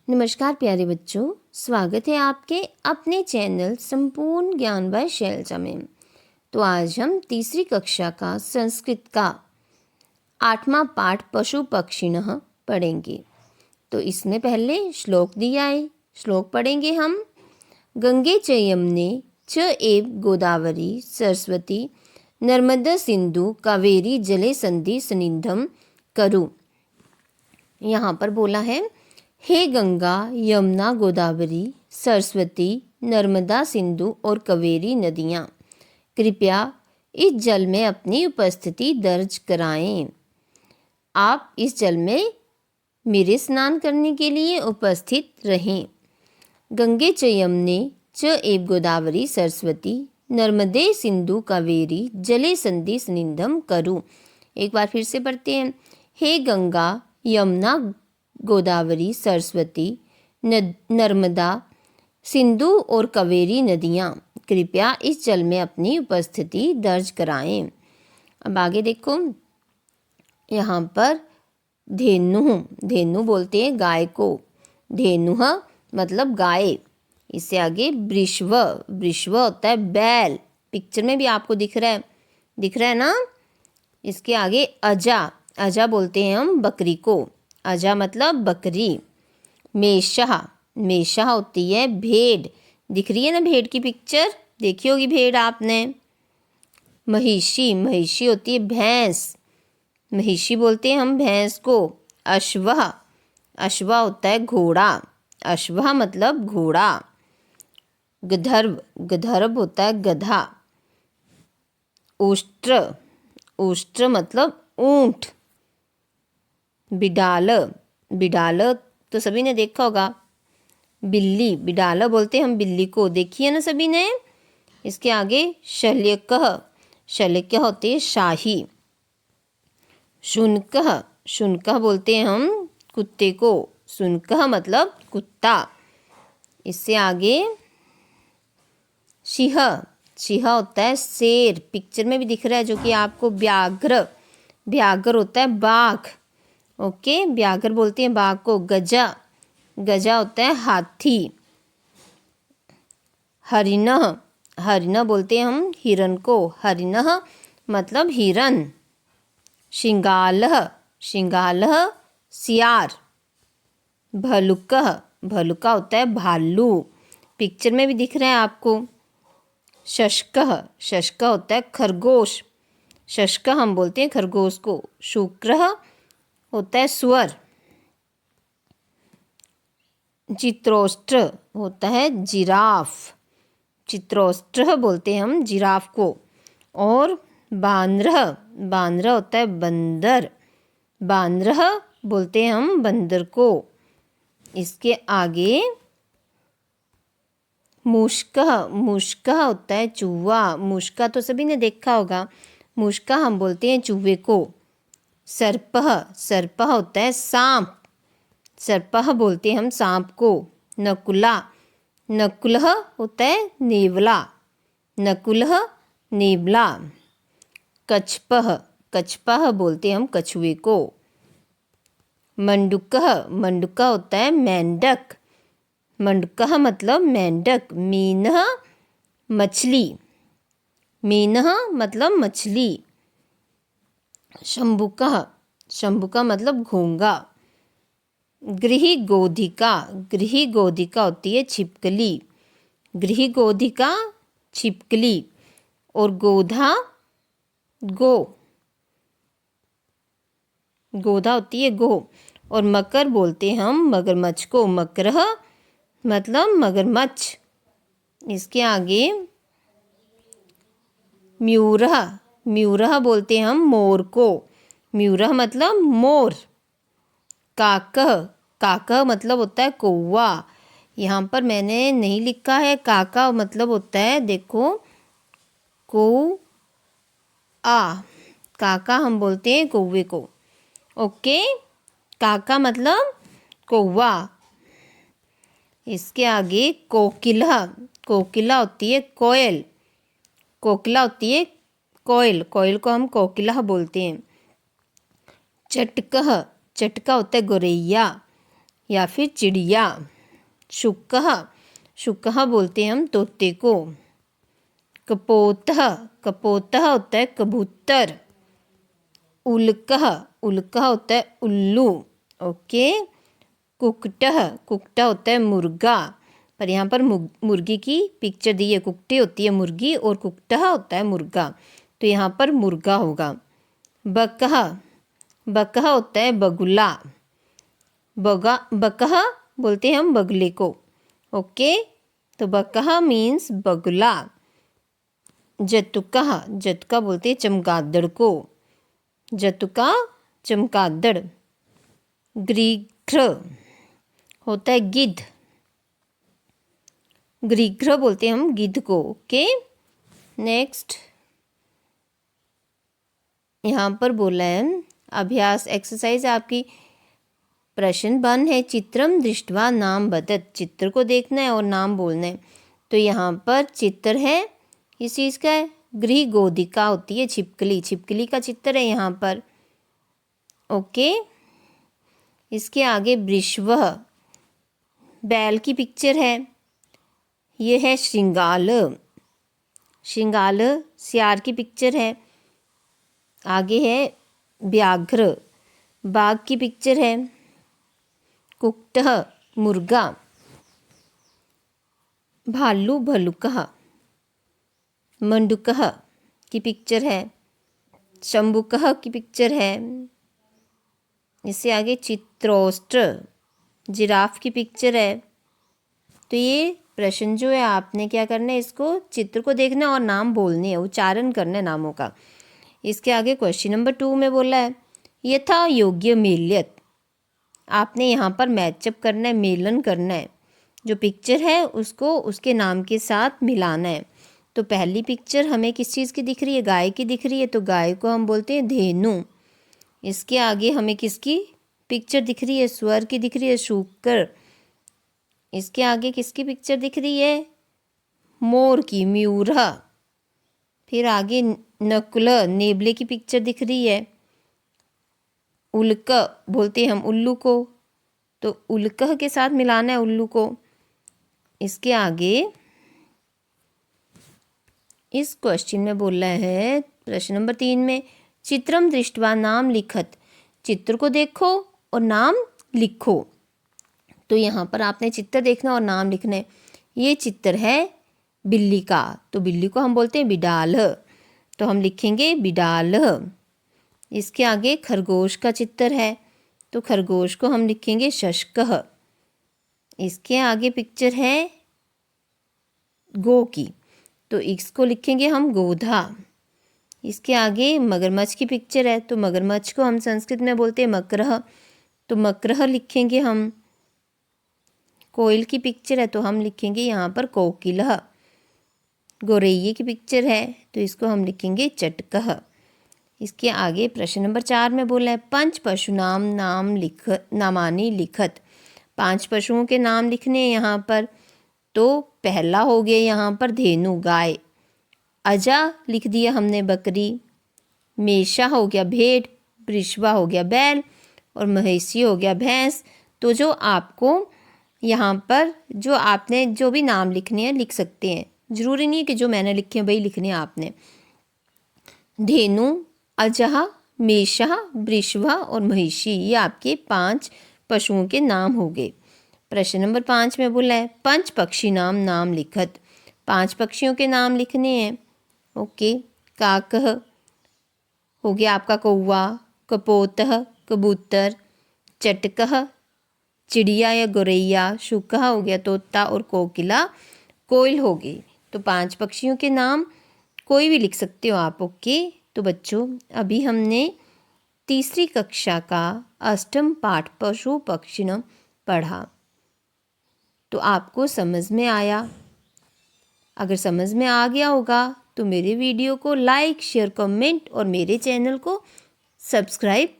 नमस्कार प्यारे बच्चों, स्वागत है आपके अपने चैनल संपूर्ण ज्ञान बाय शैलजा में। तो आज हम तीसरी कक्षा का संस्कृत का 8वां पाठ पशु पक्षिणः पढ़ेंगे। तो इसमें पहले श्लोक दिया है, श्लोक पढ़ेंगे हम। गंगे च यमुने च एव गोदावरी सरस्वती नर्मदा सिंधु कावेरी जले संधि सन्निधम करु। यहाँ पर बोला है, हे गंगा, यमुना, गोदावरी, सरस्वती, नर्मदा, सिंधु और कावेरी नदियाँ, कृपया इस जल में अपनी उपस्थिति दर्ज कराएं। आप इस जल में मेरे स्नान करने के लिए उपस्थित रहें। गंगे च यमुने च एव गोदावरी सरस्वती नर्मदे सिंधु कावेरी जले संधि सन्निधम करु। एक बार फिर से पढ़ते हैं। हे गंगा, यमुना, गोदावरी, सरस्वती, नर्मदा, सिंधु और कावेरी नदियाँ, कृपया इस जल में अपनी उपस्थिति दर्ज कराएं। अब आगे देखो, यहाँ पर धेनु बोलते हैं गाय को। धेनुः मतलब गाय। इससे आगे वृषभ होता है बैल। पिक्चर में भी आपको दिख रहा है ना। इसके आगे अजा बोलते हैं हम बकरी को। अजा मतलब बकरी। मेषा होती है भेड़। दिख रही है ना भेड़ की पिक्चर, देखी होगी भेड़ आपने। महिषी होती है भैंस। महिषी बोलते हैं हम भैंस को। अश्व होता है घोड़ा। अश्व मतलब घोड़ा। गधर्व होता है गधा। उष्ट्र मतलब ऊंट। बिडाल तो सभी ने देखा होगा। बिडाल बोलते हैं हम बिल्ली को, देखी है ना सभी ने। इसके आगे शल्यक होते हैं शाही। शुनकः बोलते हैं हम कुत्ते को। शुनकः मतलब कुत्ता। इससे आगे सिंह होता है शेर। पिक्चर में भी दिख रहा है जो कि आपको। व्याघ्र होता है बाघ। ओके, व्याघ्र बोलते हैं बाघ को। गजा होता है हाथी। हरिण बोलते हैं हम हिरण को। हरिणः मतलब हिरण। शिंगालः सियार। भलुका होता है भालू। पिक्चर में भी दिख रहा है आपको। शशक होता है खरगोश। शशक हम बोलते हैं खरगोश को। शुक्रः होता है सुअर। चित्रोष्ट्र होता है जिराफ। चित्रोष्ट्र बोलते हैं हम जिराफ को। और बानर होता है बंदर। बानरः बोलते हैं हम बंदर को। इसके आगे मुष्का होता है चूहा। मुष्का तो सभी ने देखा होगा। मुष्का हम बोलते हैं चूहे को। सर्प होता है सांप। सर्पः बोलते हैं हम सांप को। नकुलः होता है नेवला। कछपः बोलते हैं हम कछुए को। मंडुका होता है मेंढक। मंडुकः मतलब मेंढक। मीनः मतलब मछली। शंभुका मतलब घोंगा। गृहगोधिका होती है छिपकली। गृहगोधिका छिपकली। और गोधा होती है गो। और मकर बोलते हैं हम मगरमच्छ को। मकरः मतलब मगरमच्छ। इसके आगे म्यूरः बोलते हैं हम मोर को। म्यूरः मतलब मोर। काकः मतलब होता है कौवा। यहाँ पर मैंने नहीं लिखा है। काका मतलब होता है, देखो, कौआ। काका हम बोलते हैं कौवे को। ओके, काका मतलब कौवा। इसके आगे कोकिला होती है कोयल। कोकिला होती है कोयल को हम कोकिला बोलते हैं। चटका होता है गौरैया। या फिर चिड़िया। शुकः, शुकः बोलते हैं हम तोते को। कपोतः, कपोतः होता है कबूतर। उल्कः, उल्कः होता है उल्लू। ओके। कुक्कुटः, कुक्कुट होता है मुर्गा, पर यहाँ पर मुर्गी की पिक्चर दी है। कुक्कुटी होती है मुर्गी और कुक्कुटः होता है मुर्गा, तो यहाँ पर मुर्गा होगा। बकः, बकः होता है बगुला। बकः बोलते हैं हम बगुले को। ओके, तो बकः मीन्स बगुला। जतुकः, जतुका बोलते हैं चमगादड़ को। जतुका चमगादड़। ग्रीघ्र होता है गिद्ध। ग्रीघ्र बोलते हैं हम गिद्ध को। ओके, नेक्स्ट यहाँ पर बोला है अभ्यास एक्सरसाइज आपकी। प्रश्न 1 है चित्रम दृष्ट्वा नाम वदत। चित्र को देखना है और नाम बोलना है। तो यहाँ पर चित्र है, इस चीज़ का है। गृह गोदिका होती है छिपकली, छिपकली का चित्र है यहाँ पर। ओके, इसके आगे वृषभ, बैल की पिक्चर है। ये है श्रृंगाल, श्रृंगाल सियार की पिक्चर है। आगे है व्याघ्र, बाघ की पिक्चर है। कुक्कुटः मुर्गा। भालू भल्लुकः। मंडूकः की पिक्चर है। शंभुकः की पिक्चर है। इससे आगे चित्रोष्ट्र, जिराफ की पिक्चर है। तो ये प्रश्न जो है आपने क्या करना है, इसको चित्र को देखना और नाम बोलने हैं, उच्चारण करना है नामों का। इसके आगे क्वेश्चन नंबर 2 में बोला है यथा योग्य मेल्यत। आपने यहाँ पर मैचअप करना है, मेलन करना है। जो पिक्चर है उसको उसके नाम के साथ मिलाना है। तो पहली पिक्चर हमें किस चीज़ की दिख रही है, गाय की दिख रही है, तो गाय को हम बोलते हैं धेनु। इसके आगे हमें किसकी पिक्चर दिख रही है, स्वर की दिख रही है, शूकर। इसके आगे किसकी पिक्चर दिख रही है, मोर की, मयूरा। फिर आगे नकुल, नेबले की पिक्चर दिख रही है। उल्क बोलते हैं हम उल्लू को, तो उल्कह के साथ मिलाना है उल्लू को। इसके आगे इस क्वेश्चन में बोला है प्रश्न नंबर 3 में चित्रम दृष्ट्वा नाम लिखत। चित्र को देखो और नाम लिखो। तो यहाँ पर आपने चित्र देखना और नाम लिखना है। ये चित्र है बिल्ली का, तो बिल्ली को हम बोलते हैं बिडाल, तो हम लिखेंगे बिडाल। इसके आगे खरगोश का चित्र है, तो खरगोश को हम लिखेंगे शशकः। इसके आगे पिक्चर है गो की, तो इसको लिखेंगे हम गोधा। इसके आगे मगरमच्छ की पिक्चर है, तो मगरमच्छ को हम संस्कृत में बोलते हैं मकरः, तो मकरः लिखेंगे हम। कोयल की पिक्चर है, तो हम लिखेंगे यहाँ पर कोकिलः। गोरैये की पिक्चर है, तो इसको हम लिखेंगे चटकः। इसके आगे प्रश्न नंबर 4 में बोला है पंच पशु नामानि लिखत। 5 पशुओं के नाम लिखने हैं यहाँ पर। तो पहला हो गया यहाँ पर धेनु, गाय। अजा लिख दिया हमने बकरी। मेषा हो गया भेड़। वृषभा हो गया बैल। और महेशी हो गया भैंस। तो जो आपको यहाँ पर जो आपने जो भी नाम लिखने हैं लिख सकते हैं, ज़रूरी नहीं है कि जो मैंने लिखे हैं वही लिखने हैं आपने। धेनु, अजहा, मेषा, वृषभा और महिषी, ये आपके 5 पशुओं के नाम हो गए। प्रश्न नंबर 5 में बोला है पंच पक्षी नाम लिखत। 5 पक्षियों के नाम लिखने हैं। ओके, काकः हो गया आपका कौवा। कपोतः कबूतर। चटकः चिड़िया या गोरैया। शुकः हो गया तोता। और कोकिला कोयल हो गई। तो 5 पक्षियों के नाम कोई भी लिख सकते हो आप। ओके, तो बच्चों अभी हमने तीसरी कक्षा का अष्टम पाठ पशु पक्षिणः पढ़ा। तो आपको समझ में आया? अगर समझ में आ गया होगा तो मेरे वीडियो को लाइक, शेयर, कमेंट और मेरे चैनल को सब्सक्राइब